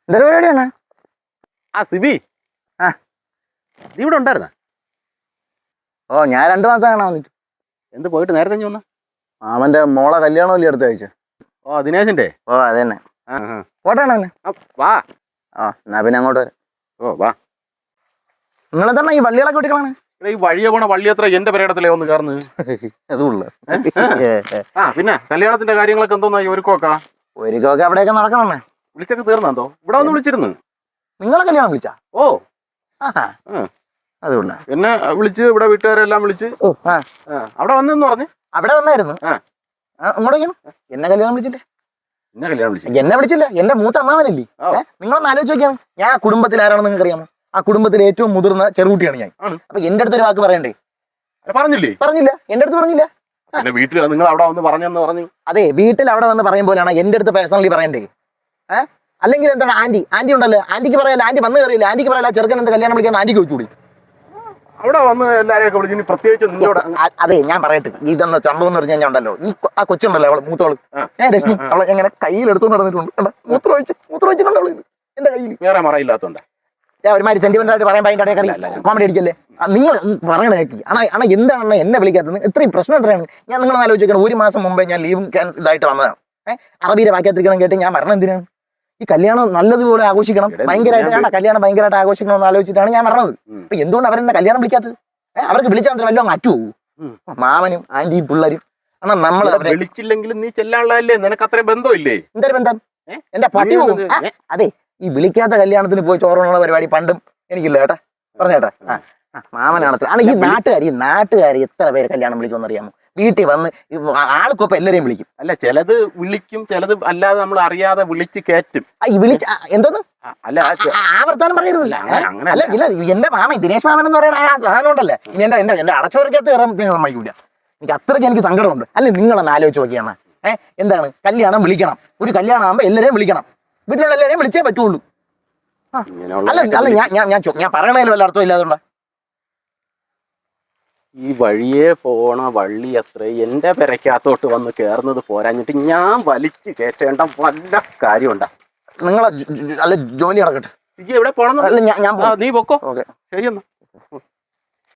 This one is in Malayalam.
എന്തൊരു പരിപാടിയാണ്? ആ സിബി, ആ നീ ഇവിടെ ഉണ്ടായിരുന്ന? ഓ ഞാൻ 2 മാസം കാണാൻ വന്നിട്ട്. എന്ത് പോയിട്ട് നേരത്തെ വന്ന? അവന്റെ മോളെ കല്യാണമല്ലേ അടുത്ത ആഴ്ച. ഓ ദിനേശിന്റെ? ഓ അത് തന്നെ. പോട്ടാണോ അവന്? വാ. ആ എന്നാ പിന്നെ അങ്ങോട്ട് വരാം. ഓ വാ. നിങ്ങളെന്താ ഈ വള്ളികളൊക്കെ വിട്ടിക്കളാണ്? ഈ വഴിയെ പോണ വള്ളി എത്ര എന്റെ പെരയിടത്തിലേ ഒന്ന് കയറുന്നു. അതുള്ള ആ പിന്നെ കല്യാണത്തിന്റെ കാര്യങ്ങളൊക്കെ എന്തോന്നായി ഒരുക്കോക്കാ? ഒരിക്കൊക്കെ അവിടെയൊക്കെ നടക്കണേ. വിളിച്ചൊക്കെ തീർന്നോ? ഇവിടെ ഒന്ന് വിളിച്ചിരുന്നു. നിങ്ങളെ കല്യാണം വിളിച്ചാ? ഓ അതുകൊണ്ട എന്നെ വിളിച്ച് ഇവിടെ വീട്ടുകാരെല്ലാം വിളിച്ച്. ഓ ആ അവിടെ വന്നെന്ന് പറഞ്ഞു. അവിടെ വന്നായിരുന്നു. അങ്ങോട്ടേക്കാണ്. എന്നെ കല്യാണം വിളിച്ചില്ലേ? എന്നെ കല്യാണം വിളിച്ചു? എന്നെ വിളിച്ചില്ല, എന്റെ മൂത്ത അമ്മാവനല്ലേ. നിങ്ങളൊന്ന് ആലോചിച്ച് നോക്കിയാണ്. ഞാൻ ആ കുടുംബത്തിൽ ആരാണെന്ന് നിങ്ങൾക്ക് അറിയാമോ? ആ കുടുംബത്തിലെ ഏറ്റവും മുതിർന്ന ചെറുകുട്ടിയാണ് ഞാൻ. അപ്പൊ എന്റെ അടുത്തൊരു വാക്ക് പറയണ്ടേ? പറഞ്ഞില്ലേ? പറഞ്ഞില്ല, എന്റെ അടുത്ത് പറഞ്ഞില്ല. വീട്ടിൽ നിങ്ങൾ അവിടെ വന്ന് പറഞ്ഞെന്ന് പറഞ്ഞു. അതെ, വീട്ടിൽ അവിടെ വന്ന് പറയും പോലെയാണ് എന്റെ അടുത്ത് പേഴ്സണലി പറയണ്ടേ? അല്ലെങ്കിൽ എന്താണ് ആന്റി ഉണ്ടല്ലോ, ആന്റിക്ക് പറയാല്ല. ആന്റി വന്ന് കയറിയില്ല, ആന്റിക്ക് പറയാല്ല. ചെറുക്കൻ എന്ത് കല്യാണം വിളിക്കാൻ ആന്റിക്ക് വെച്ചുകൂടി? അവിടെ വന്ന് എല്ലാരെയൊക്കെ വിളിച്ചു. പ്രത്യേകിച്ച് നിങ്ങളോട് അതെ ഞാൻ പറയട്ടെ, ഇതെന്ന സംഭവം എന്ന് പറഞ്ഞാൽ ഞാൻ ഉണ്ടല്ലോ, ഈ ആ കൊച്ചുണ്ടല്ലോ അവള് മൂത്തോള്, രശ്മി, അവളെ എങ്ങനെ കയ്യിൽ എടുത്തു നടന്നിട്ടുണ്ട്. മൂത്രമൊഴിച്ചിട്ടുണ്ട് അവള് എന്റെ കയ്യിൽ. വേറെ മറയില്ലാത്തോണ്ട് ഞാൻ ഒരുമാതിരി സെന്റിമെന്റ് ആയിട്ട് പറയാൻ കോമഡി അടിക്കല്ലേ? നിങ്ങൾ പറയണ കേക്കി. ആണോ എന്താണ് എന്നെ വിളിക്കാത്തത്? ഇത്രയും പ്രശ്നം എത്രയാണ്? ഞാൻ നിങ്ങളെ ആലോചിക്കണം. 1 മാസം മുമ്പേ ഞാൻ ലീവും ഇതായിട്ട് വന്നതാണ്. അറബിയുടെ വാക്യത്തിരിക്കണം കേട്ട് ഞാൻ പറഞ്ഞത് എന്തിനാണ്? ഈ കല്യാണം നല്ലതുപോലെ ആഘോഷിക്കണം, ഭയങ്കരമായിട്ട് കല്യാണം ഭയങ്കരമായിട്ട് ആഘോഷിക്കണം എന്ന് ആലോചിച്ചിട്ടാണ് ഞാൻ പറഞ്ഞത്. അപ്പൊ എന്തുകൊണ്ട് അവരെന്നെ കല്യാണം വിളിക്കാത്തത്? അവർക്ക് വിളിച്ചാൽ വല്ലതും അങ്ങ് അറ്റുപോകും. മാമനും ആന്റിയും പിള്ളേരും. ആണോ നമ്മൾ വിളിച്ചില്ലെങ്കിലും നീ ചെല്ലാനുള്ളതല്ലേ? നിനക്ക് അത്രയും ബന്ധമില്ലേ? എന്തൊരു ബന്ധം? എന്റെ പട്ടി പോകും. അതെ, ഈ വിളിക്കാത്ത കല്യാണത്തിന് പോയി ചോറുള്ള പരിപാടി പണ്ടും എനിക്കില്ല കേട്ടാ. പറഞ്ഞേട്ടാ, മാമനാണത്ര. ആണ് ഈ നാട്ടുകാർ എത്ര പേര് കല്യാണം വിളിക്കുമെന്നറിയാമോ? വീട്ടിൽ വന്ന് ആൾക്കൊപ്പം എല്ലാരെയും വിളിക്കും. അല്ല, ചിലത് വിളിക്കും, ചിലത് അല്ലാതെ നമ്മൾ അറിയാതെ വിളിച്ച് കയറ്റും. ഈ വിളിച്ച് എന്തോന്ന് അല്ല ആവർത്താനം പറയരുതല്ല. അല്ല ഇല്ല, എന്റെ മാമൻ ദിനേശ് മാമൻ എന്ന് പറയുന്ന ആ സാധനം ഉണ്ടല്ലേ, എന്റെ അടച്ചോറിക്കകത്ത് കയറാൻ സമ്മതിക്കൂല. എനിക്ക് സങ്കടമുണ്ട്. അല്ലെ നിങ്ങളൊന്ന് ആലോചിച്ച് നോക്കിയാണ്. എന്താണ് കല്യാണം വിളിക്കണം? ഒരു കല്യാണം ആകുമ്പോ എല്ലാരെയും വിളിക്കണം. വീട്ടിലുള്ള എല്ലാരെയും വിളിച്ചേ പറ്റുള്ളൂ. അല്ല ഞാൻ പറയണതിലും വല്ല അർത്ഥം ഇല്ലാതുകൊണ്ടാ. ഈ വഴിയെ പോണ വള്ളി അത്ര എന്റെ പെരക്കകത്തോട്ട് വന്ന് കയറുന്നത് പോരാഞ്ഞിട്ട് ഞാൻ വലിച്ചു കയറ്റേണ്ട വല്ല കാര്യമുണ്ടാ? നിങ്ങളെ അല്ല ജോലി നടക്കട്ടെ. എവിടെ പോണം? ഞാൻ നീ പൊക്കോ. ശരിയെന്നാ.